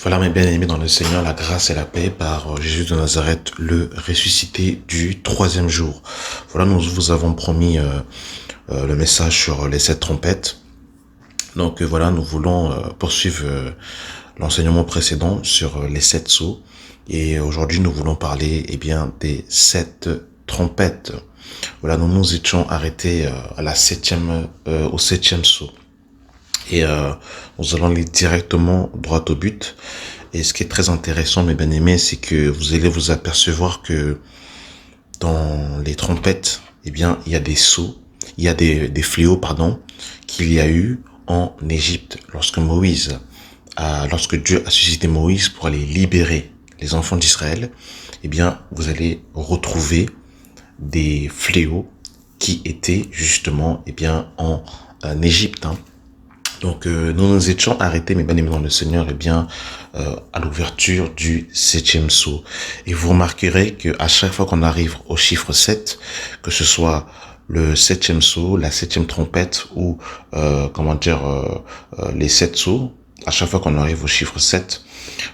Voilà mes bien-aimés dans le Seigneur, la grâce et la paix par Jésus de Nazareth, le ressuscité du troisième jour. Voilà, nous vous avons promis le message sur les sept trompettes. Donc voilà, nous voulons poursuivre l'enseignement précédent sur les sept sceaux. Et aujourd'hui, nous voulons parler bien des sept trompettes. Voilà, nous nous étions arrêtés à la au septième sceau. Et nous allons aller directement droit au but. Et ce qui est très intéressant, mes bien-aimés, c'est que vous allez vous apercevoir que dans les trompettes, il y a des sceaux, il y a des fléaux, qu'il y a eu en Égypte lorsque Dieu a suscité Moïse pour aller libérer les enfants d'Israël. Vous allez retrouver des fléaux qui étaient justement, en Égypte. Donc, nous nous étions arrêtés, mes bien-aimés dans le Seigneur, à l'ouverture du septième sceau. Et vous remarquerez que à chaque fois qu'on arrive au chiffre 7, que ce soit le septième sceau, la septième trompette ou, les sept sceaux, à chaque fois qu'on arrive au chiffre 7,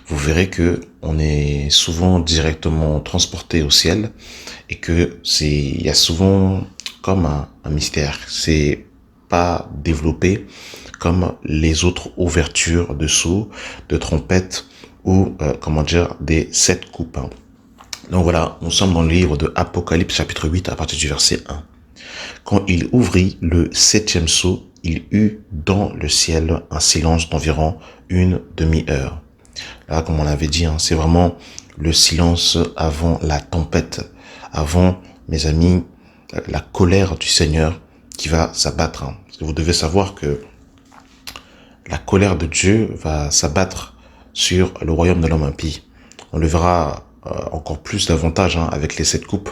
vous verrez que on est souvent directement transporté au ciel et que il y a souvent comme un mystère. C'est pas développé comme les autres ouvertures de sceaux, de trompettes ou des sept coupes. Donc voilà, nous sommes dans le livre de Apocalypse chapitre 8 à partir du verset 1. Quand il ouvrit le septième sceau, il eut dans le ciel un silence d'environ une demi-heure. Là, comme on l'avait dit, c'est vraiment le silence avant la tempête, avant, mes amis, la colère du Seigneur qui va s'abattre. Parce que vous devez savoir que la colère de Dieu va s'abattre sur le royaume de l'homme impie. On le verra encore plus davantage avec les sept coupes.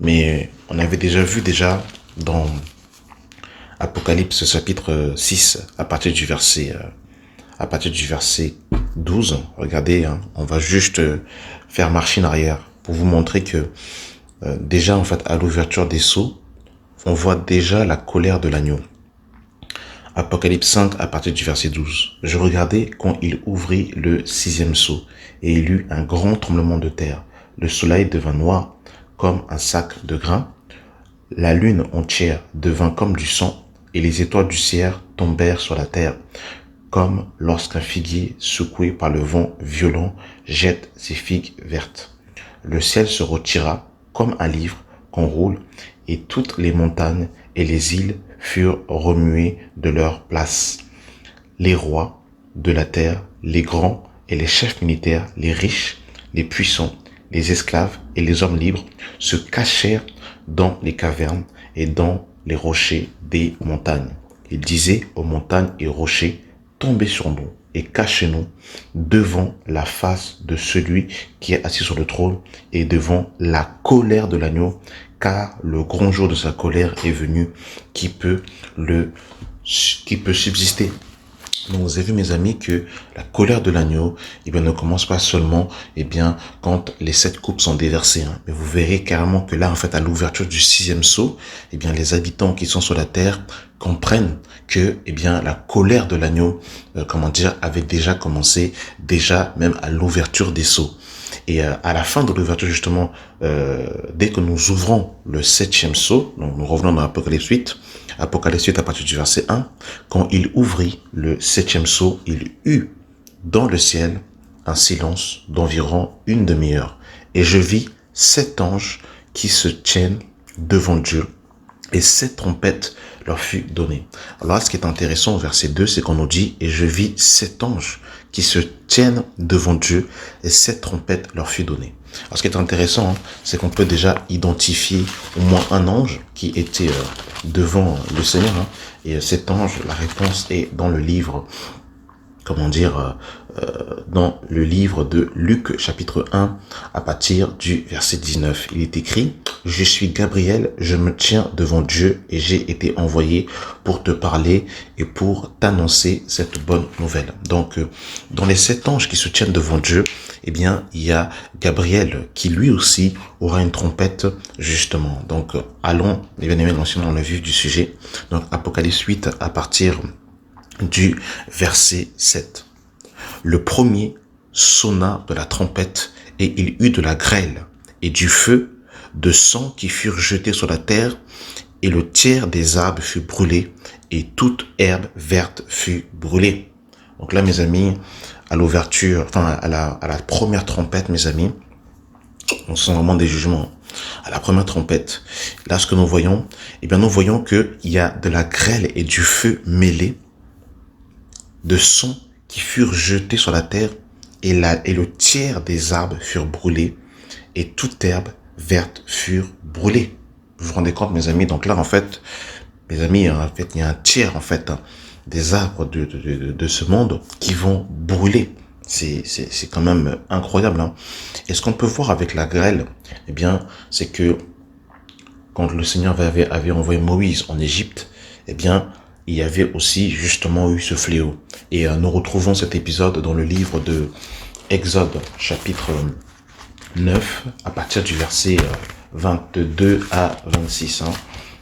Mais on avait déjà dans Apocalypse chapitre 6 à partir du verset 12. Regardez, on va juste faire marche en arrière pour vous montrer que déjà en fait à l'ouverture des sceaux, on voit déjà la colère de l'agneau. Apocalypse 5 à partir du verset 12. Je regardais quand il ouvrit le sixième sceau et il eut un grand tremblement de terre. Le soleil devint noir comme un sac de grains. La lune entière devint comme du sang et les étoiles du ciel tombèrent sur la terre comme lorsqu'un figuier secoué par le vent violent jette ses figues vertes. Le ciel se retira comme un livre qu'on roule et toutes les montagnes et les îles furent remuées de leur place. Les rois de la terre, les grands et les chefs militaires, les riches, les puissants, les esclaves et les hommes libres se cachèrent dans les cavernes et dans les rochers des montagnes. Ils disaient aux montagnes et aux rochers, tombez sur nous et cachez-nous devant la face de celui qui est assis sur le trône et devant la colère de l'agneau, car le grand jour de sa colère est venu, qui peut subsister. Donc vous avez vu mes amis que la colère de l'agneau ne commence pas seulement quand les sept coupes sont déversées, mais vous verrez carrément que là en fait à l'ouverture du sixième sceau, les habitants qui sont sur la terre comprennent que la colère de l'agneau avait déjà commencé déjà même à l'ouverture des sceaux. Et à la fin de l'ouverture justement, dès que nous ouvrons le septième sceau, donc nous revenons dans Apocalypse 8 à partir du verset 1, quand il ouvrit le septième sceau, il eut dans le ciel un silence d'environ une demi-heure. Et je vis 7 anges qui se tiennent devant Dieu et 7 trompettes leur fut donnée. Alors là, ce qui est intéressant au verset 2, c'est qu'on nous dit, et je vis 7 anges qui se tiennent devant Dieu et 7 trompettes leur fut donnée. Alors ce qui est intéressant, c'est qu'on peut déjà identifier au moins un ange qui était devant le Seigneur. Et cet ange, la réponse est dans le livre, dans le livre de Luc chapitre 1 à partir du verset 19. Il est écrit, je suis Gabriel, je me tiens devant Dieu et j'ai été envoyé pour te parler et pour t'annoncer cette bonne nouvelle. Donc, dans les 7 anges qui se tiennent devant Dieu, il y a Gabriel qui lui aussi aura une trompette justement. Donc, allons, les bien-aimés, dans le vif du sujet. Donc, Apocalypse 8 à partir du verset 7. Le premier sonna de la trompette, et il eut de la grêle, et du feu, de sang qui furent jetés sur la terre, et le tiers des arbres fut brûlé, et toute herbe verte fut brûlée. Donc là, mes amis, à l'ouverture, enfin à la première trompette, mes amis, on sent vraiment des jugements. À la première trompette, là, ce que nous voyons, eh bien, nous voyons qu'il y a de la grêle et du feu mêlés, de sang qui furent jetés sur la terre, et le tiers des arbres furent brûlés, et toute herbe verte furent brûlées. Vous vous rendez compte, mes amis? Donc là, en fait, mes amis, en fait, il y a un tiers, en fait, des arbres de ce monde qui vont brûler. C'est quand même incroyable. Hein. Et ce qu'on peut voir avec la grêle, eh bien, c'est que quand le Seigneur avait envoyé Moïse en Égypte, eh bien, il y avait aussi justement eu ce fléau. Et nous retrouvons cet épisode dans le livre de Exode, chapitre 9, à partir du verset 22 à 26. Hein.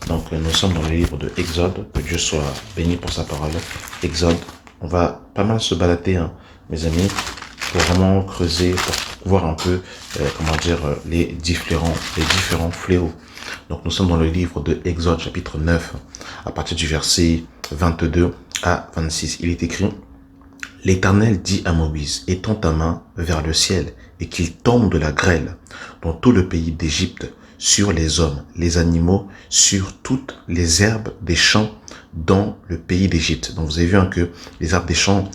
Donc nous sommes dans le livre de Exode, que Dieu soit béni pour sa parole. Exode, on va pas mal se balader, hein, mes amis, pour vraiment creuser, pour voir un peu, les différents fléaux. Donc nous sommes dans le livre de Exode, chapitre 9, à partir du verset 22 à 26. Il est écrit: L'Éternel dit à Moïse, étends ta main vers le ciel, et qu'il tombe de la grêle dans tout le pays d'Égypte, sur les hommes, les animaux, sur toutes les herbes des champs dans le pays d'Égypte. Donc vous avez vu que les herbes des champs,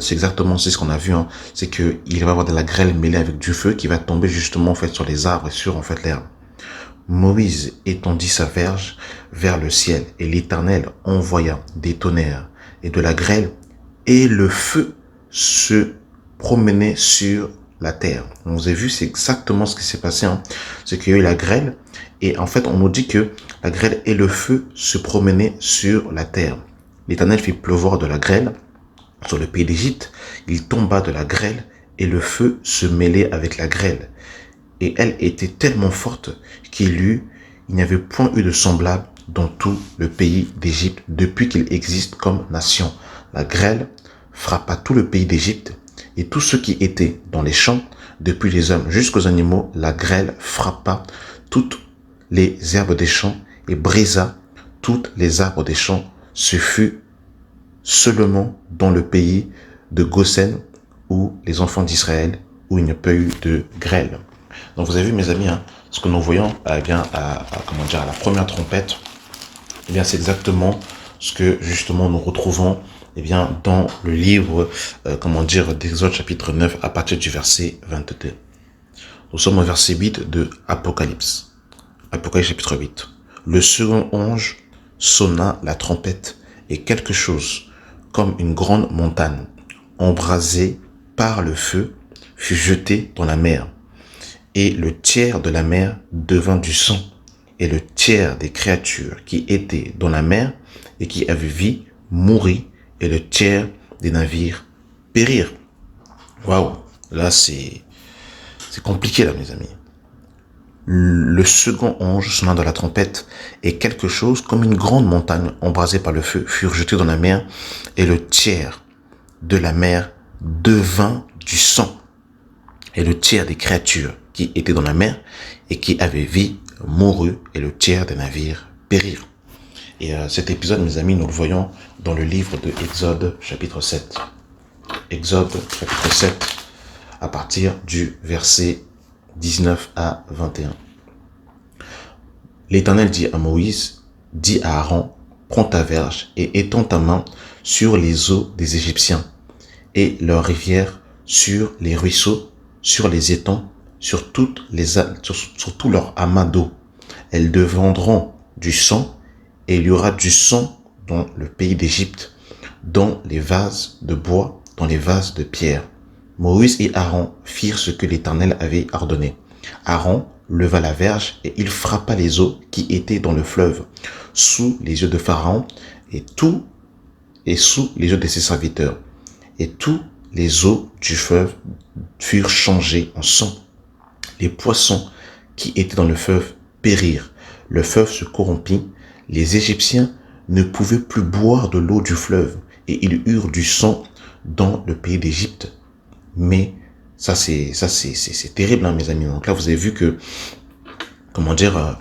c'est exactement ce qu'on a vu. Hein, c'est qu'il va y avoir de la grêle mêlée avec du feu qui va tomber justement en fait sur les arbres et sur en fait l'herbe. Moïse étendit sa verge vers le ciel, et l'Éternel envoya des tonnerres et de la grêle, et le feu se promenait sur la terre. Donc, vous avez vu, c'est exactement ce qui s'est passé. Hein. C'est qu'il y a eu la grêle, et en fait, on nous dit que la grêle et le feu se promenaient sur la terre. L'Éternel fit pleuvoir de la grêle sur le pays d'Égypte. Il tomba de la grêle, et le feu se mêlait avec la grêle. Et elle était tellement forte qu'il n'y avait point eu de semblable dans tout le pays d'Égypte depuis qu'il existe comme nation. La grêle frappa tout le pays d'Égypte, et tous ceux qui étaient dans les champs, depuis les hommes jusqu'aux animaux, la grêle frappa toutes les herbes des champs et brisa toutes les arbres des champs. Ce fut seulement dans le pays de Goshen, où les enfants d'Israël, où il n'y a pas eu de grêle. Donc vous avez vu, mes amis, hein, ce que nous voyons à la première trompette, eh bien c'est exactement ce que justement nous retrouvons dans le livre d'Exode chapitre 9 à partir du verset 22. Nous sommes au verset 8 de Apocalypse. Apocalypse chapitre 8. Le second ange sonna la trompette, et quelque chose comme une grande montagne embrasée par le feu fut jetée dans la mer. Et le tiers de la mer devint du sang, et le tiers des créatures qui étaient dans la mer et qui avaient vie mourit, et le tiers des navires périrent. Waouh, là c'est compliqué là, mes amis. Le second ange sonna de la trompette, et quelque chose comme une grande montagne embrasée par le feu fut jeté dans la mer, et le tiers de la mer devint du sang, et le tiers des créatures qui étaient dans la mer et qui avaient vie mourut, et le tiers des navires périrent. Et cet épisode, mes amis, nous le voyons dans le livre de Exode chapitre 7. Exode chapitre 7, à partir du verset 19 à 21. L'Éternel dit à Moïse, dit à Aaron, prends ta verge et étends ta main sur les eaux des Égyptiens et leurs rivières, sur les ruisseaux, sur les étangs, sur tout leur amas d'eau. Elles deviendront du sang, et il y aura du sang dans le pays d'Égypte, dans les vases de bois, dans les vases de pierre. Moïse et Aaron firent ce que l'Éternel avait ordonné. Aaron leva la verge, et il frappa les eaux qui étaient dans le fleuve, sous les yeux de Pharaon, et sous les yeux de ses serviteurs. Et tous les eaux du fleuve furent changées en sang. Les poissons qui étaient dans le fleuve périrent. Le fleuve se corrompit. Les Égyptiens ne pouvaient plus boire de l'eau du fleuve, et ils eurent du sang dans le pays d'Égypte. Mais C'est terrible, hein, mes amis. Donc là, vous avez vu que, comment dire,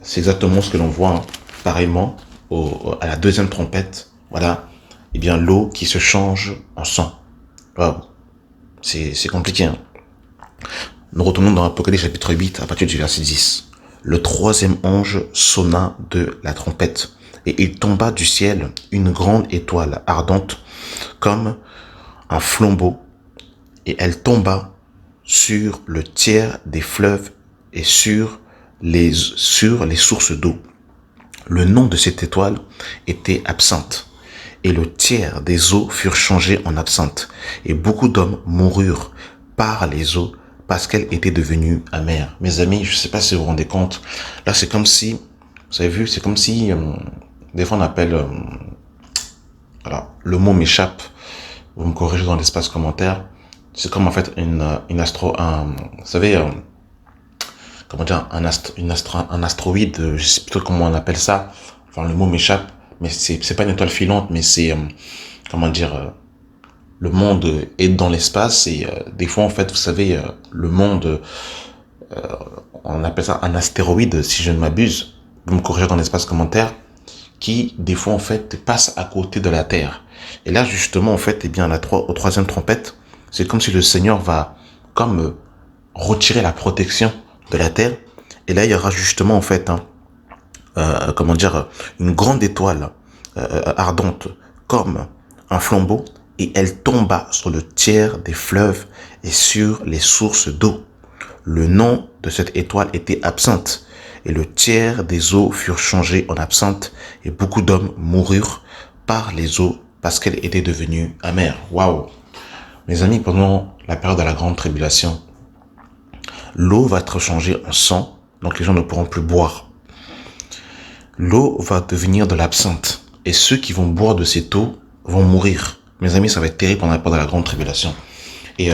c'est exactement ce que l'on voit, hein, pareillement à la deuxième trompette. Voilà, eh bien l'eau qui se change en sang. Wow. C'est compliqué, hein. Nous retournons dans Apocalypse chapitre 8 à partir du verset 10. Le troisième ange sonna de la trompette, et il tomba du ciel une grande étoile ardente comme un flambeau, et elle tomba sur le tiers des fleuves et sur les sources d'eau. Le nom de cette étoile était absinthe, et le tiers des eaux furent changés en absinthe, et beaucoup d'hommes moururent par les eaux parce qu'elle était devenue amère. Mes amis, je ne sais pas si vous vous rendez compte, là c'est comme si, vous avez vu, c'est comme si, des fois on appelle, voilà, le mot m'échappe, vous me corrigez dans l'espace commentaire, c'est comme en fait vous savez, comment dire, un astéroïde, je sais plus comment on appelle ça, enfin le mot m'échappe, mais c'est pas une étoile filante, mais c'est, comment dire, le monde est dans l'espace et des fois en fait vous savez le monde on appelle ça un astéroïde si je ne m'abuse, vous me corrigez dans l'espace commentaire, qui des fois en fait passe à côté de la Terre. Et là justement en fait eh bien au troisième trompette, c'est comme si le Seigneur va comme retirer la protection de la Terre, et là il y aura justement en fait comment dire, une grande étoile ardente comme un flambeau, et elle tomba sur le tiers des fleuves et sur les sources d'eau. Le nom de cette étoile était absinthe, et le tiers des eaux furent changés en absinthe, et beaucoup d'hommes moururent par les eaux parce qu'elle était devenue amère. Waouh! Mes amis, pendant la période de la grande tribulation, l'eau va être changée en sang, donc les gens ne pourront plus boire. L'eau va devenir de l'absinthe, et ceux qui vont boire de cette eau vont mourir. Mes amis, ça va être terrible pendant la période de la grande tribulation. Et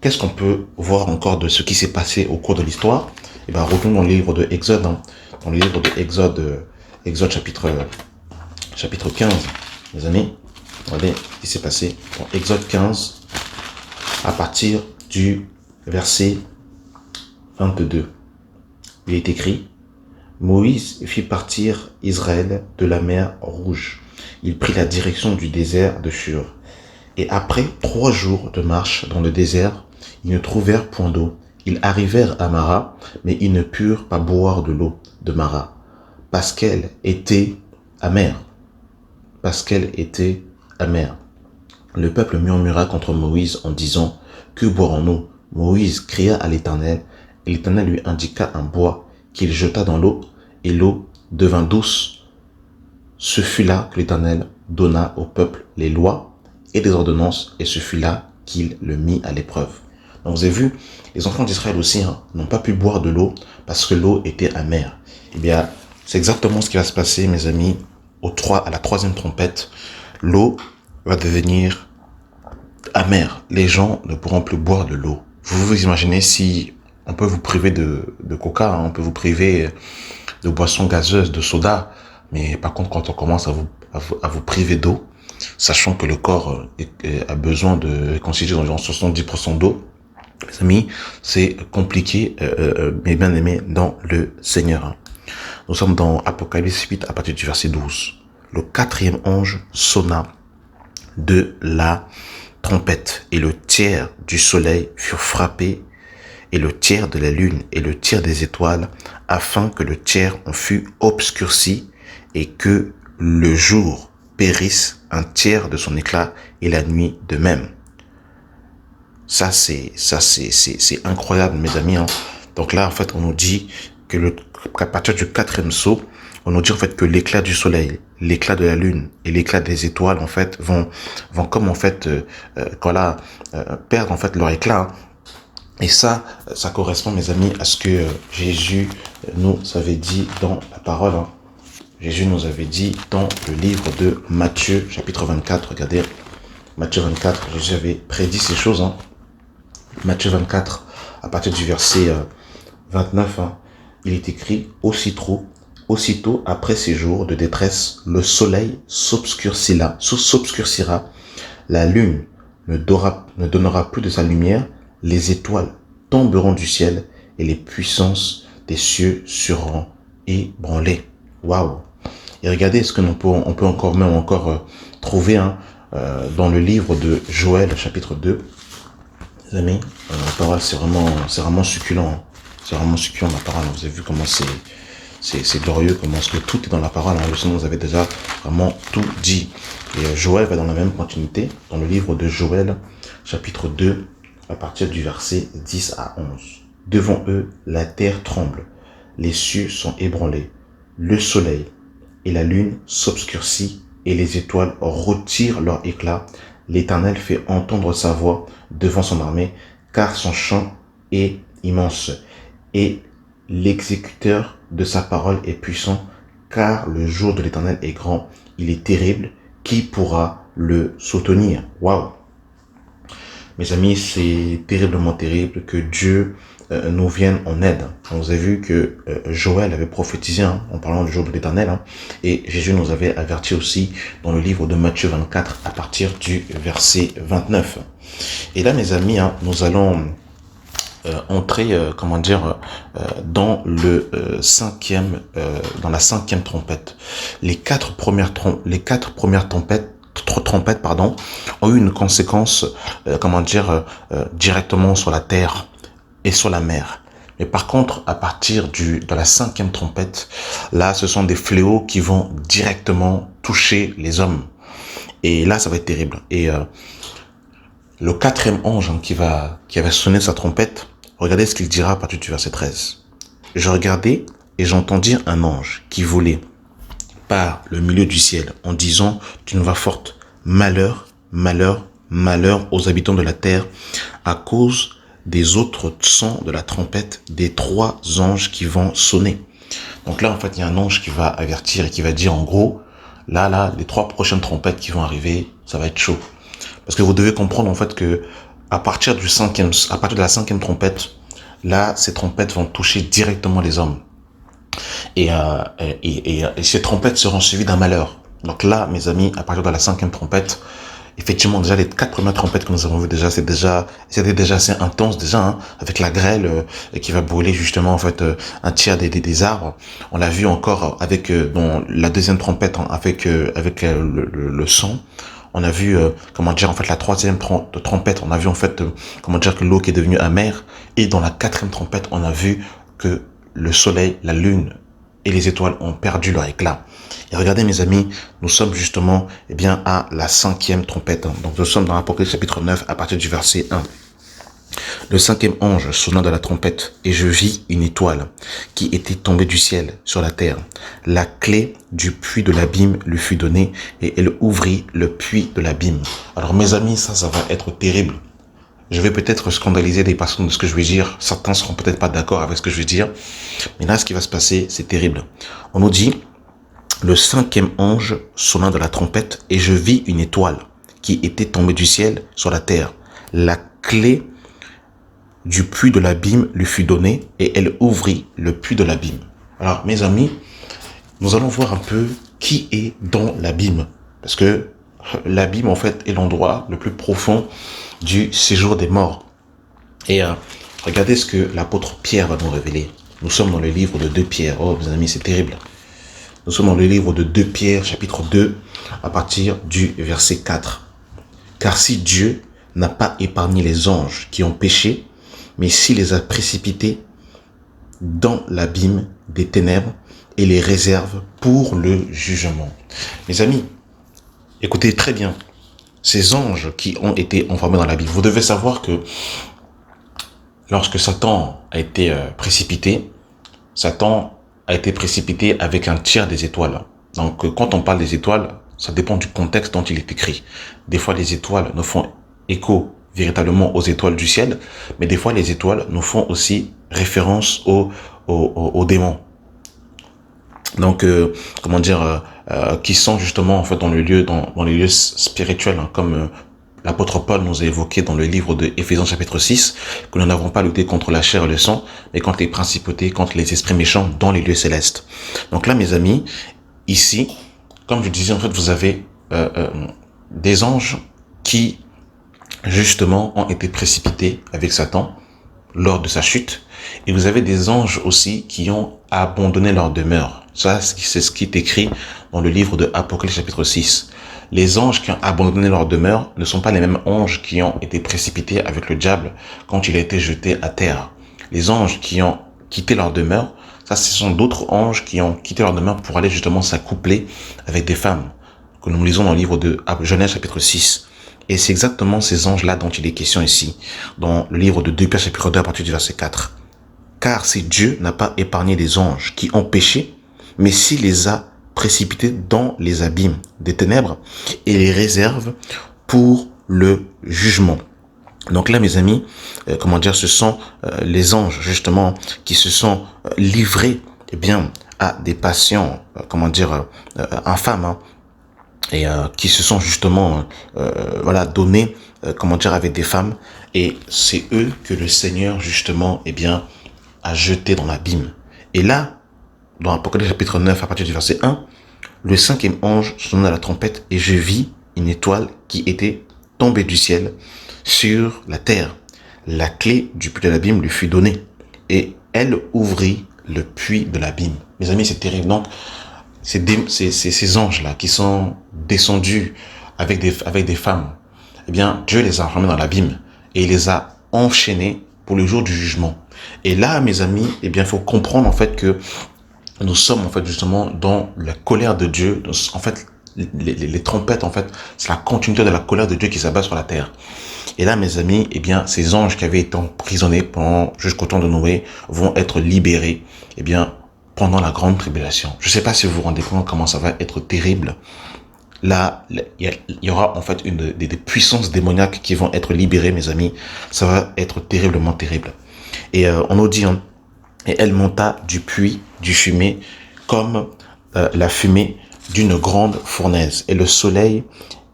qu'est-ce qu'on peut voir encore de ce qui s'est passé au cours de l'histoire? Et ben, retournons dans le livre de Exode, hein. Dans le livre de Exode chapitre 15, mes amis. Regardez ce qui s'est passé dans Exode 15, à partir du verset 22. Il est écrit: Moïse fit partir Israël de la mer Rouge. Il prit la direction du désert de Shur. Et après 3 jours de marche dans le désert, ils ne trouvèrent point d'eau. Ils arrivèrent à Mara, mais ils ne purent pas boire de l'eau de Mara, parce qu'elle était amère. Parce qu'elle était amère. Le peuple murmura contre Moïse en disant: Que boirons-nous? Moïse cria à l'Éternel, et l'Éternel lui indiqua un bois qu'il jeta dans l'eau, et l'eau devint douce. Ce fut là que l'Éternel donna au peuple les lois et des ordonnances, et ce fut là qu'il le mit à l'épreuve. Donc vous avez vu, les enfants d'Israël aussi n'ont pas pu boire de l'eau parce que l'eau était amère. Eh bien, c'est exactement ce qui va se passer, mes amis, à la troisième trompette. L'eau va devenir amère. Les gens ne pourront plus boire de l'eau. Vous vous imaginez si on peut vous priver de coca, on peut vous priver de boissons gazeuses, de soda, mais par contre quand on commence à vous priver d'eau, sachant que le corps a besoin de constituer environ 70% d'eau, mes amis, c'est compliqué, mes bien-aimés dans le Seigneur. Nous sommes dans Apocalypse 8 à partir du verset 12. Le quatrième ange sonna de la trompette, et le tiers du soleil furent frappés, et le tiers de la lune, et le tiers des étoiles, afin que le tiers en fût obscurci, et que le jour périsse un tiers de son éclat, et la nuit de même. Ça c'est incroyable, mes amis. Donc là, en fait, on nous dit qu'à partir du quatrième sceau, on nous dit en fait que l'éclat du soleil, l'éclat de la lune et l'éclat des étoiles en fait vont comme en fait perdre en fait leur éclat. Et ça correspond, mes amis, à ce que Jésus nous avait dit dans la parole. Jésus nous avait dit dans le livre de Matthieu, chapitre 24. Regardez, Matthieu 24, Jésus avait prédit ces choses. Matthieu 24, à partir du verset 29, il est écrit: Aussitôt après ces jours de détresse, le soleil s'obscurcira, la lune ne donnera plus de sa lumière, les étoiles tomberont du ciel et les puissances des cieux seront ébranlées. Waouh! Et regardez ce que on peut encore trouver dans le livre de Joël, chapitre 2. Les amis, la parole, c'est vraiment succulent. Hein. C'est vraiment succulent, la parole. Vous avez vu comment c'est glorieux, comment est-ce que tout est dans la parole. Hein. Le Seigneur nous avait déjà vraiment tout dit. Et Joël va dans la même continuité, dans le livre de Joël, chapitre 2, à partir du verset 10 à 11. Devant eux, la terre tremble, les cieux sont ébranlés, le soleil et la lune s'obscurcit et les étoiles retirent leur éclat. L'Éternel fait entendre sa voix devant son armée, car son chant est immense et l'exécuteur de sa parole est puissant, car le jour de l'Éternel est grand, il est terrible, qui pourra le soutenir? Waouh! Mes amis, c'est terriblement terrible que Dieu nous vienne en aide. Vous avez vu que Joël avait prophétisé en parlant du jour de l'Éternel, et Jésus nous avait averti aussi dans le livre de Matthieu 24 à partir du verset 29. Et là, mes amis, nous allons entrer, dans dans la cinquième trompette. Les quatre premières trompettes, ont eu une conséquence, directement sur la terre et sur la mer. Mais par contre, à partir de la cinquième trompette, là, ce sont des fléaux qui vont directement toucher les hommes. Et là, ça va être terrible. Et le quatrième ange qui va sonner sa trompette, regardez ce qu'il dira à partir du verset 13. Je regardais et j'entendis un ange qui volait par le milieu du ciel en disant d'une voix forte, malheur, malheur, malheur aux habitants de la terre à cause des autres sons de la trompette des trois anges qui vont sonner. Donc là, en fait, il y a un ange qui va avertir et qui va dire en gros, là, les trois prochaines trompettes qui vont arriver, ça va être chaud. Parce que vous devez comprendre en fait que à partir de la cinquième trompette, là, ces trompettes vont toucher directement les hommes. Et ces trompettes seront suivies d'un malheur. Donc là, mes amis, à partir de la cinquième trompette, effectivement, déjà les quatre premières trompettes que nous avons vues déjà, c'était déjà assez intense déjà, avec la grêle qui va brûler justement en fait un tiers des arbres. On l'a vu encore avec dans la deuxième trompette avec le son. On a vu la troisième trompette, on a vu que l'eau qui est devenue amère, et dans la quatrième trompette, on a vu que le soleil, la lune et les étoiles ont perdu leur éclat. Et regardez mes amis, nous sommes justement à la cinquième trompette. Donc nous sommes dans l'Apocalypse chapitre 9 à partir du verset 1. Le cinquième ange sonna de la trompette et je vis une étoile qui était tombée du ciel sur la terre. La clé du puits de l'abîme lui fut donnée et elle ouvrit le puits de l'abîme. Alors mes amis, ça va être terrible. Je vais peut-être scandaliser des personnes de ce que je vais dire. Certains seront peut-être pas d'accord avec ce que je vais dire. Mais là, ce qui va se passer, c'est terrible. On nous dit, le cinquième ange sonna de la trompette et je vis une étoile qui était tombée du ciel sur la terre. La clé du puits de l'abîme lui fut donnée et elle ouvrit le puits de l'abîme. Alors, mes amis, nous allons voir un peu qui est dans l'abîme. Parce que l'abîme, en fait, est l'endroit le plus profond du séjour des morts. Et regardez ce que l'apôtre Pierre va nous révéler. Nous sommes dans le livre de 2 Pierre. Oh, mes amis, c'est terrible. Nous sommes dans le livre de 2 Pierre, chapitre 2, à partir du verset 4. Car si Dieu n'a pas épargné les anges qui ont péché, mais s'il les a précipités dans l'abîme des ténèbres et les réserve pour le jugement. Mes amis, écoutez très bien. Ces anges qui ont été enfermés dans l'abîme, vous devez savoir que lorsque Satan a été précipité, Satan a été précipité avec un tiers des étoiles. Donc quand on parle des étoiles, ça dépend du contexte dont il est écrit. Des fois les étoiles nous font écho véritablement aux étoiles du ciel, mais des fois les étoiles nous font aussi référence aux démons. Donc qui sont justement en fait dans les lieux spirituels, comme l'apôtre Paul nous a évoqué dans le livre de Éphésiens chapitre 6, que nous n'avons pas lutté contre la chair et le sang, mais contre les principautés, contre les esprits méchants dans les lieux célestes. Donc là, mes amis, ici, comme je disais, en fait, vous avez des anges qui justement, ont été précipités avec Satan lors de sa chute. Et vous avez des anges aussi qui ont abandonné leur demeure. Ça, c'est ce qui est écrit dans le livre de Apocalypse chapitre 6. Les anges qui ont abandonné leur demeure ne sont pas les mêmes anges qui ont été précipités avec le diable quand il a été jeté à terre. Les anges qui ont quitté leur demeure, ça, ce sont d'autres anges qui ont quitté leur demeure pour aller justement s'accoupler avec des femmes, que nous lisons dans le livre de Genèse chapitre 6. Et c'est exactement ces anges-là dont il est question ici, dans le livre de 2 Pierre chapitre 2 à partir du verset 4. Car si Dieu n'a pas épargné les anges qui ont péché, mais s'il les a précipités dans les abîmes des ténèbres et les réserve pour le jugement. Donc là, mes amis, ce sont les anges justement qui se sont livrés, à des passions, infâmes, hein, et qui se sont justement donnés avec des femmes, et c'est eux que le Seigneur justement a jeté dans l'abîme. Et là, dans Apocalypse chapitre 9 à partir du verset 1, le cinquième ange sonna la trompette et je vis une étoile qui était tombée du ciel sur la terre. La clé du puits de l'abîme lui fut donnée et elle ouvrit le puits de l'abîme. Mes amis, c'est terrible. Donc, c'est ces anges-là qui sont descendus avec des femmes. Eh bien, Dieu les a enfermés dans l'abîme et il les a enchaînés pour le jour du jugement. Et là, mes amis, il faut comprendre en fait que nous sommes en fait justement dans la colère de Dieu. En fait, les trompettes, en fait, c'est la continuité de la colère de Dieu qui s'abat sur la terre. Et là, mes amis, ces anges qui avaient été emprisonnés jusqu'au temps de Noé vont être libérés, pendant la grande tribulation. Je ne sais pas si vous vous rendez compte comment ça va être terrible. Là, il y aura en fait des puissances démoniaques qui vont être libérées, mes amis. Ça va être terriblement terrible. Et on nous dit, et elle monta du puits du fumée comme la fumée d'une grande fournaise. Et le soleil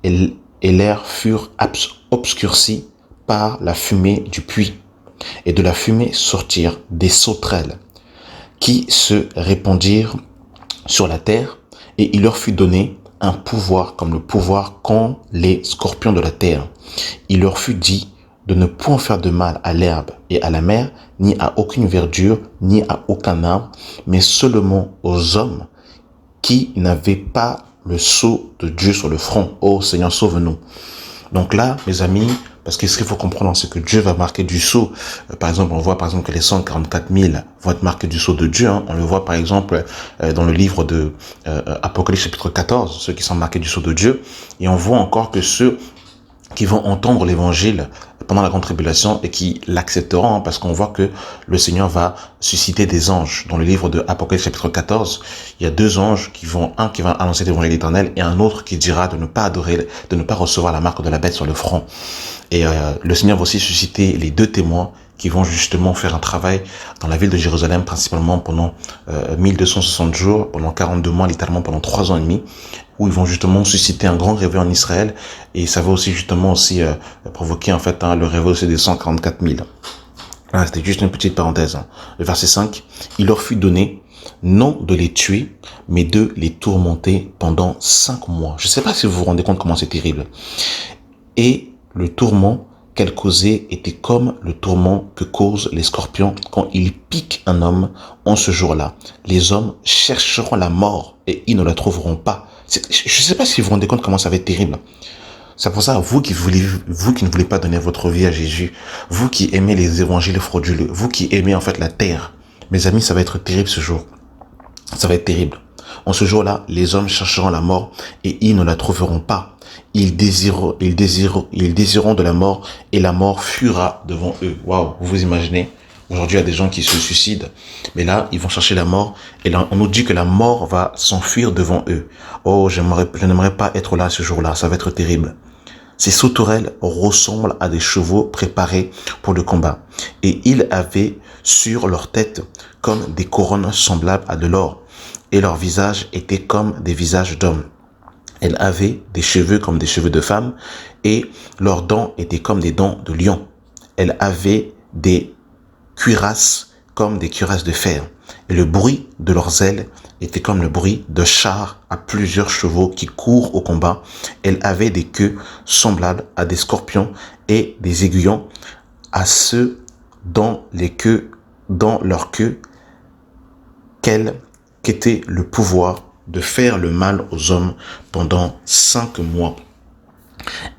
et l'air furent obscurcis par la fumée du puits. Et de la fumée sortirent des sauterelles qui se répandirent sur la terre. Et il leur fut donné un pouvoir comme le pouvoir qu'ont les scorpions de la terre. Il leur fut dit de ne point faire de mal à l'herbe et à la mer, ni à aucune verdure, ni à aucun arbre, mais seulement aux hommes qui n'avaient pas le sceau de Dieu sur le front. Oh Seigneur, sauve-nous. Donc là, mes amis, parce que ce qu'il faut comprendre, c'est que Dieu va marquer du sceau. Par exemple, on voit par exemple que les 144 000 vont être marqués du sceau de Dieu. On le voit par exemple dans le livre de Apocalypse chapitre 14, ceux qui sont marqués du sceau de Dieu. Et on voit encore que ceux qui vont entendre l'évangile pendant la grande tribulation et qui l'accepteront, parce qu'on voit que le Seigneur va susciter des anges. Dans le livre de Apocalypse chapitre 14, il y a deux anges un qui va annoncer l'évangile éternel et un autre qui dira de ne pas adorer, de ne pas recevoir la marque de la bête sur le front. Et le Seigneur va aussi susciter les deux témoins qui vont justement faire un travail dans la ville de Jérusalem, principalement pendant 1260 jours, pendant 42 mois, littéralement pendant 3 ans et demi, où ils vont justement susciter un grand réveil en Israël, et ça va aussi justement provoquer en fait le réveil aussi des 144 000. Voilà, c'était juste une petite parenthèse. Le verset 5, il leur fut donné non de les tuer, mais de les tourmenter pendant 5 mois. Je ne sais pas si vous vous rendez compte comment c'est terrible. Et le tourment qu'elle causait était comme le tourment que causent les scorpions quand ils piquent un homme en ce jour-là. Les hommes chercheront la mort et ils ne la trouveront pas. Je ne sais pas si vous vous rendez compte comment ça va être terrible. C'est pour ça, vous qui ne voulez pas donner votre vie à Jésus, vous qui aimez les évangiles frauduleux, vous qui aimez en fait la terre, mes amis, ça va être terrible ce jour. Ça va être terrible. En ce jour-là, les hommes chercheront la mort et ils ne la trouveront pas. Ils désireront de la mort et la mort fuira devant eux. Waouh, vous imaginez? Aujourd'hui, il y a des gens qui se suicident. Mais là, ils vont chercher la mort. Et là, on nous dit que la mort va s'enfuir devant eux. Oh, je n'aimerais pas être là ce jour-là. Ça va être terrible. Ces sauterelles ressemblent à des chevaux préparés pour le combat. Et ils avaient sur leur tête comme des couronnes semblables à de l'or. Et leurs visages étaient comme des visages d'hommes. Elles avaient des cheveux comme des cheveux de femmes et leurs dents étaient comme des dents de lion. Elles avaient des cuirasses comme des cuirasses de fer. Et le bruit de leurs ailes était comme le bruit de chars à plusieurs chevaux qui courent au combat. Elles avaient des queues semblables à des scorpions et des aiguillons à ceux dans leur queue, qu'était le pouvoir de faire le mal aux hommes pendant 5 mois.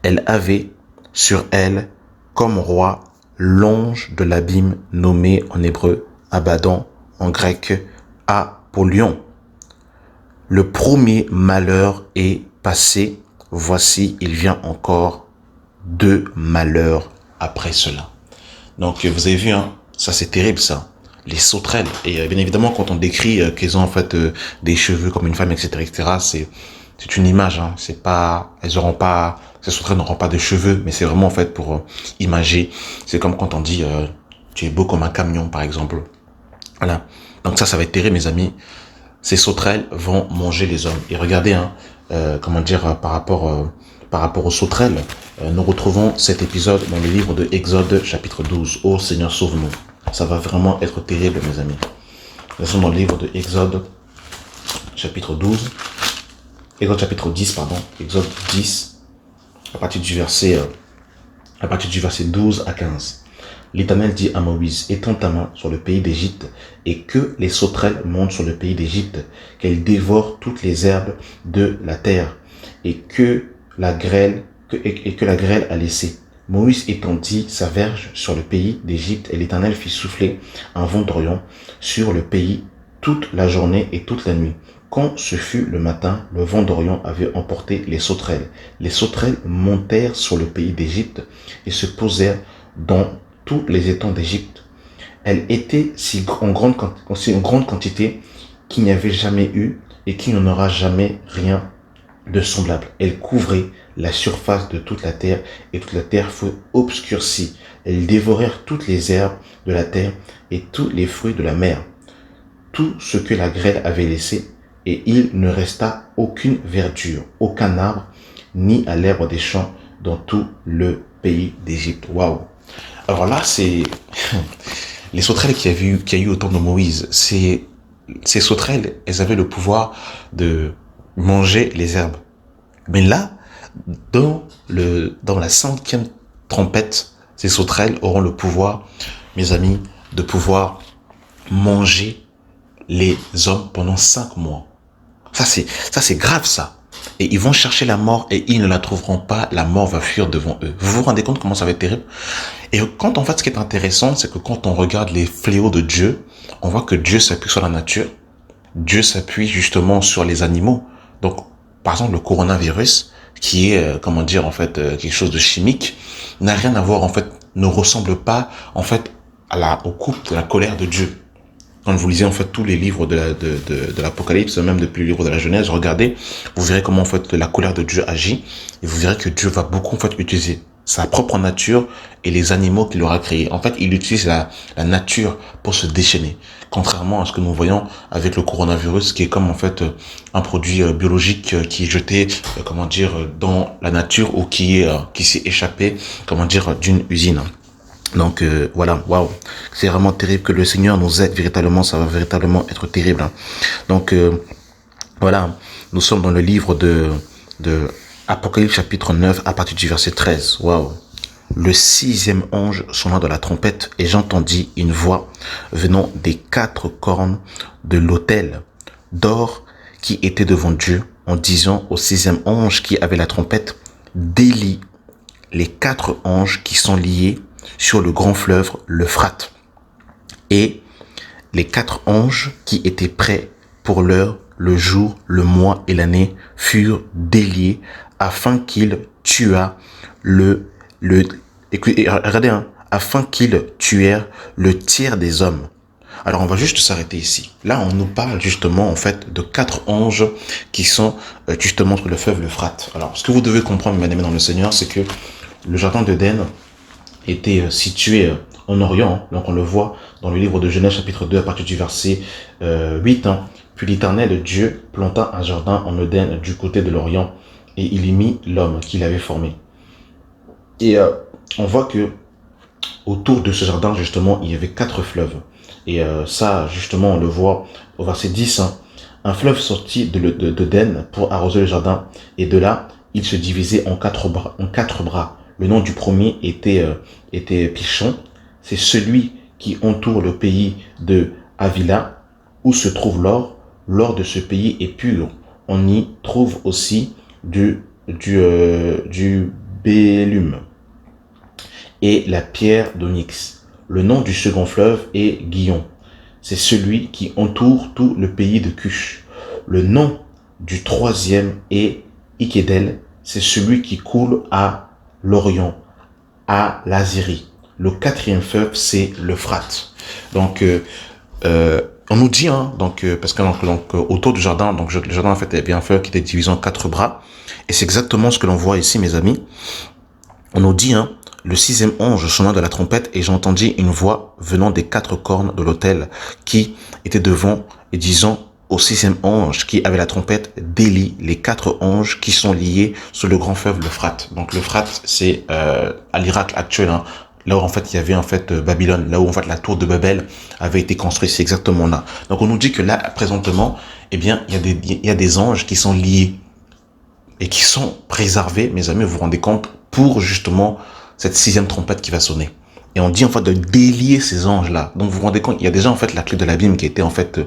Elle avait sur elle comme roi l'ange de l'abîme nommé en hébreu Abaddon, en grec Apollyon. Le premier malheur est passé, voici il vient encore 2 malheurs après cela. Donc vous avez vu, hein, ça c'est terrible ça, les sauterelles. Et bien évidemment quand on décrit qu'elles ont en fait des cheveux comme une femme, etc., c'est une image, hein. C'est pas, elles auront pas, ces sauterelles n'auront pas de cheveux, mais c'est vraiment en fait pour imager. C'est comme quand on dit tu es beau comme un camion par exemple. Voilà. Donc ça va être terrible mes amis. Ces sauterelles vont manger les hommes. Et regardez, hein, comment dire, par rapport aux sauterelles, nous retrouvons cet épisode dans le livre de Exode chapitre 12. Ô Seigneur, sauve-nous. Ça va vraiment être terrible, mes amis. Nous sommes dans le livre de Exode chapitre 12. Exode chapitre 10, pardon. Exode 10, à partir du verset 12 à 15. L'Éternel dit à Moïse, étends ta main sur le pays d'Égypte et que les sauterelles montent sur le pays d'Égypte, qu'elles dévorent toutes les herbes de la terre et que la grêle a laissé. Moïse étendit sa verge sur le pays d'Égypte et l'Éternel fit souffler un vent d'Orient sur le pays toute la journée et toute la nuit. Quand ce fut le matin, le vent d'Orient avait emporté les sauterelles. Les sauterelles montèrent sur le pays d'Égypte et se posèrent dans tous les étangs d'Égypte. Elle était en grande quantité qu'il n'y avait jamais eu et qu'il n'y en aura jamais rien de semblable. Elle couvrait la surface de toute la terre et toute la terre fut obscurcie. Elles dévorèrent toutes les herbes de la terre et tous les fruits de la mer, tout ce que la grêle avait laissé, et il ne resta aucune verdure, aucun arbre, ni à l'herbe des champs dans tout le pays d'Égypte. Waouh! Alors là, c'est les sauterelles qu'il y a eu au temps de Moïse. Ces sauterelles, elles avaient le pouvoir de manger les herbes. Mais là, dans la 5e trompette, ces sauterelles auront le pouvoir, mes amis, de pouvoir manger les hommes pendant 5 mois. Ça c'est grave ça. Et ils vont chercher la mort et ils ne la trouveront pas. La mort va fuir devant eux. Vous vous rendez compte comment ça va être terrible? Et quand en fait, ce qui est intéressant, c'est que quand on regarde les fléaux de Dieu, on voit que Dieu s'appuie sur la nature. Dieu s'appuie justement sur les animaux. Donc, par exemple, le coronavirus, qui est, comment dire, en fait, quelque chose de chimique, n'a rien à voir, en fait, ne ressemble pas, en fait, au coup de la colère de Dieu. Quand vous lisez en fait tous les livres de l'Apocalypse, même depuis le livre de la Genèse, regardez, vous verrez comment en fait la colère de Dieu agit et vous verrez que Dieu va beaucoup en fait utiliser sa propre nature et les animaux qu'il aura créés. En fait, il utilise la nature pour se déchaîner. Contrairement à ce que nous voyons avec le coronavirus, qui est comme en fait un produit biologique qui est jeté, comment dire, dans la nature ou qui s'est échappé, comment dire, d'une usine. Donc voilà, waouh, c'est vraiment terrible. Que le Seigneur nous aide véritablement, ça va véritablement être terrible. Hein. Donc voilà, nous sommes dans le livre de Apocalypse chapitre 9 à partir du verset 13. Waouh. Le 6e ange sonna de la trompette et j'entendis une voix venant des 4 cornes de l'autel d'or qui était devant Dieu en disant au 6e ange qui avait la trompette, délie les 4 anges qui sont liés sur le grand fleuve, l'Euphrate. Et les 4 anges qui étaient prêts pour l'heure, le jour, le mois et l'année furent déliés afin qu'ils tuât regardez, hein, afin qu'ils tuèrent le tiers des hommes. Alors on va juste s'arrêter ici. Là on nous parle justement en fait de 4 anges qui sont justement sur le fleuve l'Euphrate. Alors ce que vous devez comprendre, mes amis dans le Seigneur, c'est que le jardin d'Éden était situé en Orient, donc on le voit dans le livre de Genèse chapitre 2 à partir du verset 8. Hein. Puis l'Éternel Dieu planta un jardin en Éden du côté de l'Orient et il y mit l'homme qu'il avait formé. Et on voit que autour de ce jardin justement il y avait 4 fleuves. Et ça justement on le voit au verset 10. Hein. Un fleuve sortit d'Éden pour arroser le jardin et de là il se divisait en quatre bras. Le nom du premier était Pichon. C'est celui qui entoure le pays de Avila, où se trouve l'or. L'or de ce pays est pur. On y trouve aussi du bélum et la pierre d'onyx. Le nom du second fleuve est Guillon. C'est celui qui entoure tout le pays de Cush. Le nom du troisième est Ikédel. C'est celui qui coule à l'Orient, à l'Asyrie. Le quatrième fleuve, c'est l'Euphrate. Donc, on nous dit, parce que autour du jardin, le jardin en fait est bien un fleuve qui était divisé en 4 bras, et c'est exactement ce que l'on voit ici, mes amis. On nous dit, le sixième ange sonna de la trompette, et j'entendis une voix venant des 4 cornes de l'autel qui était devant, et disant au sixième ange qui avait la trompette, délie les 4 anges qui sont liés sur le grand fleuve l'Euphrate. Donc l'Euphrate, c'est à l'Irak actuel, là où en fait il y avait en fait Babylone, là où en fait la tour de Babel avait été construite, c'est exactement là. Donc on nous dit que là présentement, eh bien il y a des anges qui sont liés et qui sont préservés, mes amis, vous vous rendez compte, pour justement cette sixième trompette qui va sonner. Et on dit en fait de délier ces anges-là. Donc vous vous rendez compte, il y a déjà en fait la clé de l'abîme qui a été en fait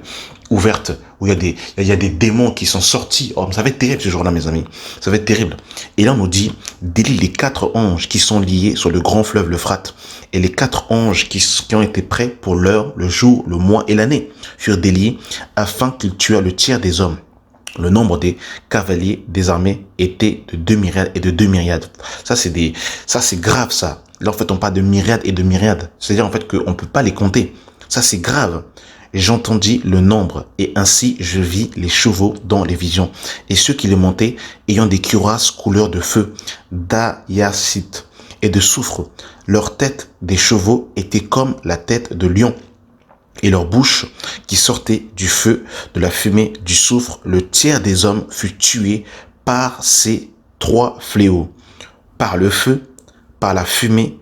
ouverte, où il y a des démons qui sont sortis. Oh, ça va être terrible ce jour-là, mes amis. Ça va être terrible. Et là on nous dit, délie les 4 anges qui sont liés sur le grand fleuve l'Euphrate. Et les 4 anges qui ont été prêts pour l'heure, le jour, le mois et l'année furent déliés afin qu'ils tuaient le tiers des hommes. Le nombre des cavaliers des armées était de 2 myriades et de 2 myriades. Ça c'est grave ça. Là en fait on parle de myriades et de myriades. C'est-à-dire en fait qu'on peut pas les compter. Ça c'est grave. Et j'entendis le nombre, et ainsi je vis les chevaux dans les visions, et ceux qui les montaient ayant des cuirasses couleur de feu, d'ayacite et de soufre. Leur tête des chevaux était comme la tête de lion, et leur bouche qui sortait du feu, de la fumée, du soufre. Le tiers des hommes fut tué par ces 3 fléaux, par le feu, par la fumée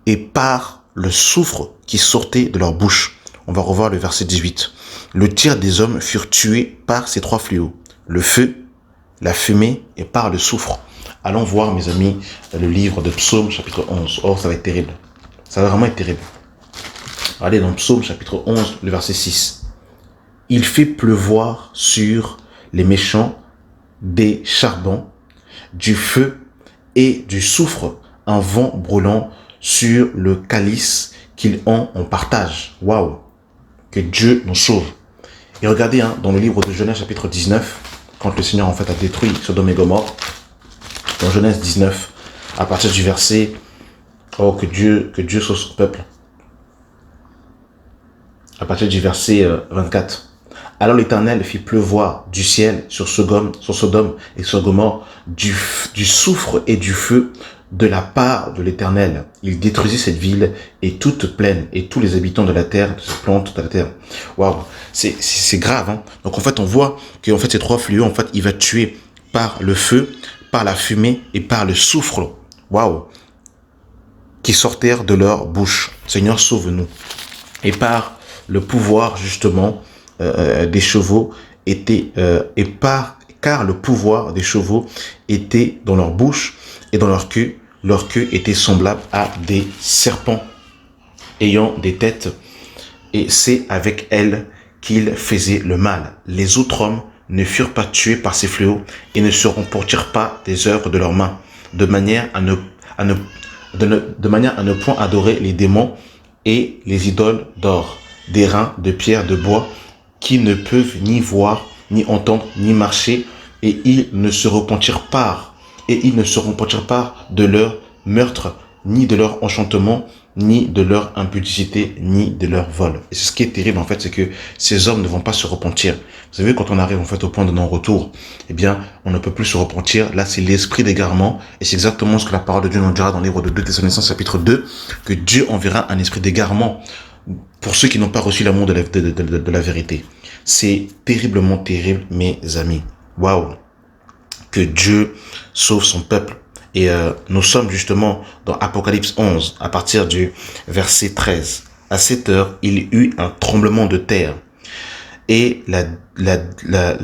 et par le soufre qui sortait de leur bouche. On va revoir le verset 18. Le tiers des hommes furent tués par ces 3 fléaux, le feu, la fumée et par le soufre. Allons voir, mes amis, le livre de Psaume chapitre 11. Oh, ça va être terrible. Ça va vraiment être terrible. Allez dans Psaume chapitre 11, le verset 6. Il fait pleuvoir sur les méchants des charbons, du feu et du soufre, un vent brûlant sur le calice qu'ils ont en partage. Waouh! Que Dieu nous sauve. Et regardez, dans le livre de Genèse chapitre 19, quand le Seigneur en fait a détruit Sodome et Gomorrhe, dans Genèse 19, à partir du verset, oh que Dieu sauve son peuple. À partir du verset 24. Alors l'Éternel fit pleuvoir du ciel sur Sodome et sur Gomorrhe du soufre et du feu de la part de l'Éternel. Il détruisit cette ville et toute plaine et tous les habitants de la terre, de ces plantes de la terre. Waouh, c'est grave. Donc en fait, on voit que en fait ces 3 fléaux, en fait, il va tuer par le feu, par la fumée et par le soufre. Waouh, qui sortirent de leur bouche. Seigneur, sauve-nous. Et par le pouvoir justement des chevaux était car le pouvoir des chevaux était dans leur bouche et dans leur queue était semblable à des serpents ayant des têtes, et c'est avec elles qu'ils faisaient le mal. Les autres hommes ne furent pas tués par ces fléaux et ne se remportirent pas des œuvres de leurs mains, de manière à ne point adorer les démons et les idoles d'or, d'airain, de pierre, de bois, qui ne peuvent ni voir, ni entendre, ni marcher, et ils ne se repentirent pas, de leur meurtre, ni de leur enchantement, ni de leur impudicité, ni de leur vol. Et c'est ce qui est terrible, en fait, c'est que ces hommes ne vont pas se repentir. Vous savez, quand on arrive, en fait, au point de non-retour, eh bien, on ne peut plus se repentir. Là, c'est l'esprit d'égarement, et c'est exactement ce que la parole de Dieu nous dira dans le livre de 2 Thessaloniciens, chapitre 2, que Dieu enverra un esprit d'égarement pour ceux qui n'ont pas reçu l'amour de la vérité. C'est terriblement terrible, mes amis. Waouh! Que Dieu sauve son peuple. Et nous sommes justement dans Apocalypse 11, à partir du verset 13. À cette heure, il y eut un tremblement de terre, et la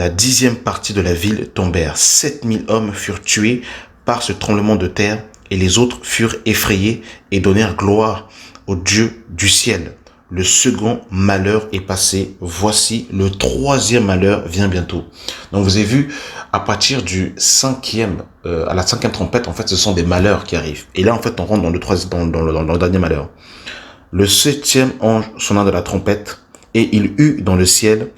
10e partie de la ville tombèrent. 7000 hommes furent tués par ce tremblement de terre, et les autres furent effrayés et donnèrent gloire au Dieu du ciel. Le second malheur est passé. Voici le troisième malheur vient bientôt. Donc vous avez vu, à partir du à la cinquième trompette, en fait, ce sont des malheurs qui arrivent. Et là, en fait, on rentre dans le troisième, dans le dernier malheur. Le septième ange sonna de la trompette, et il eut dans le ciel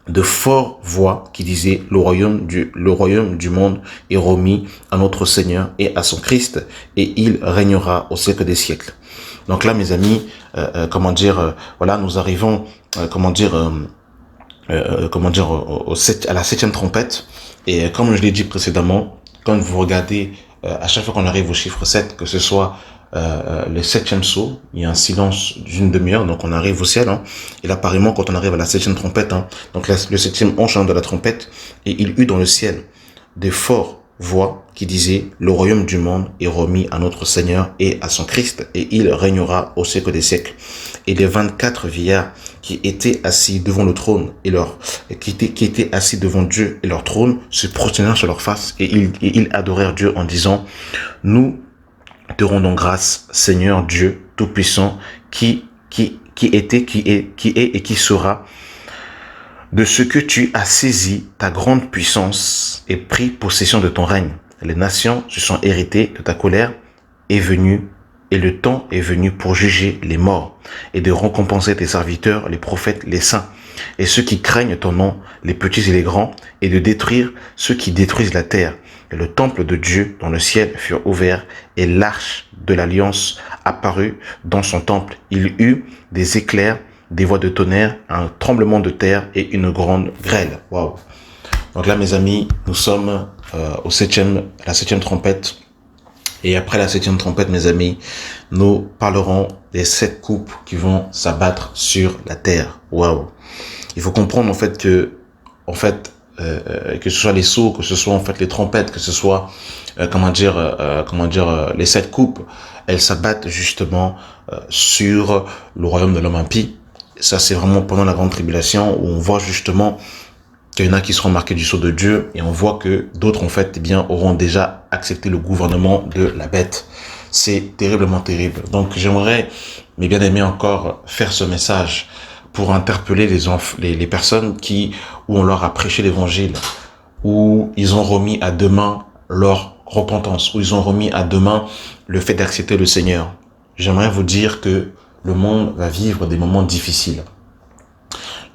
de fortes voix qui disaient le royaume du monde est remis à notre Seigneur et à son Christ, et il régnera au siècle des siècles. Donc là, mes amis, voilà, nous arrivons, à la septième trompette. Et comme je l'ai dit précédemment, quand vous regardez, à chaque fois qu'on arrive au chiffre 7, que ce soit le septième sceau, il y a un silence d'une demi-heure, donc on arrive au ciel. Et là, apparemment, quand on arrive à la septième trompette, donc le septième ange de la trompette, et il eut dans le ciel des fortes voix qui disaient le royaume du monde est remis à notre Seigneur et à son Christ, et il régnera au siècle des siècles. Et les 24 vieillards qui étaient assis devant le trône qui étaient assis devant Dieu et leur trône se prosternèrent sur leur face, et ils adorèrent Dieu en disant: nous te rendons grâce, Seigneur Dieu Tout-Puissant, qui était, qui est et qui sera, de ce que tu as saisi ta grande puissance et pris possession de ton règne. Les nations se sont héritées de ta colère est venue, et le temps est venu pour juger les morts et de récompenser tes serviteurs, les prophètes, les saints, et ceux qui craignent ton nom, les petits et les grands, et de détruire ceux qui détruisent la terre. Et le temple de Dieu dans le ciel fut ouvert, et l'arche de l'alliance apparut dans son temple. Il eut des éclairs, des voix de tonnerre, un tremblement de terre et une grande grêle. Waouh! Donc là, mes amis, nous sommes à la septième trompette. Et après la septième trompette, mes amis, nous parlerons des 7 coupes qui vont s'abattre sur la terre. Waouh! Il faut comprendre en fait que ce soit les sceaux, que ce soit en fait les trompettes, que ce soit les 7 coupes, elles s'abattent justement sur le royaume de l'homme impie. Ça, c'est vraiment pendant la grande tribulation où on voit justement qu'il y en a qui seront marqués du sceau de Dieu, et on voit que d'autres en fait auront déjà accepté le gouvernement de la bête. C'est terriblement terrible. Donc j'aimerais, mes bien-aimés, encore faire ce message pour interpeller les personnes où on leur a prêché l'évangile, où ils ont remis à demain leur repentance, où ils ont remis à demain le fait d'accepter le Seigneur. J'aimerais vous dire que le monde va vivre des moments difficiles.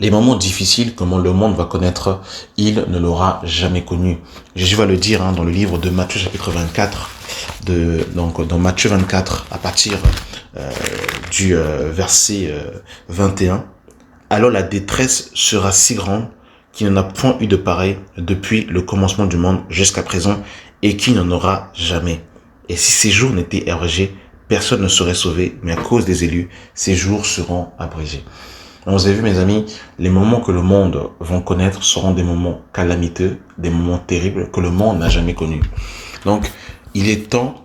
Les moments difficiles que le monde va connaître, il ne l'aura jamais connu. Jésus va le dire dans le livre de Matthieu chapitre 24, dans Matthieu 24, à partir du verset 21. Alors la détresse sera si grande qu'il n'y en a point eu de pareil depuis le commencement du monde jusqu'à présent, et qu'il n'y en aura jamais. Et si ces jours n'étaient abrégés, personne ne serait sauvé, mais à cause des élus, ces jours seront abrégés. Donc vous avez vu, mes amis, les moments que le monde va connaître seront des moments calamiteux, des moments terribles que le monde n'a jamais connus. Donc, il est temps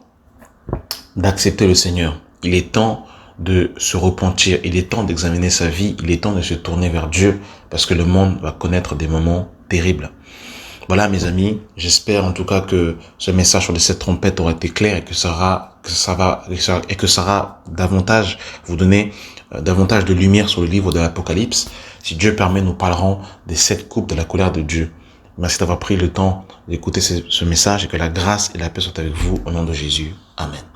d'accepter le Seigneur. Il est temps de se repentir. Il est temps d'examiner sa vie. Il est temps de se tourner vers Dieu, parce que le monde va connaître des moments terribles. Voilà, mes amis, j'espère en tout cas que ce message sur les 7 trompettes aura été clair, et que ça va davantage vous donner davantage de lumière sur le livre de l'Apocalypse. Si Dieu permet, nous parlerons des 7 coupes de la colère de Dieu. Merci d'avoir pris le temps d'écouter ce message, et que la grâce et la paix soient avec vous au nom de Jésus. Amen.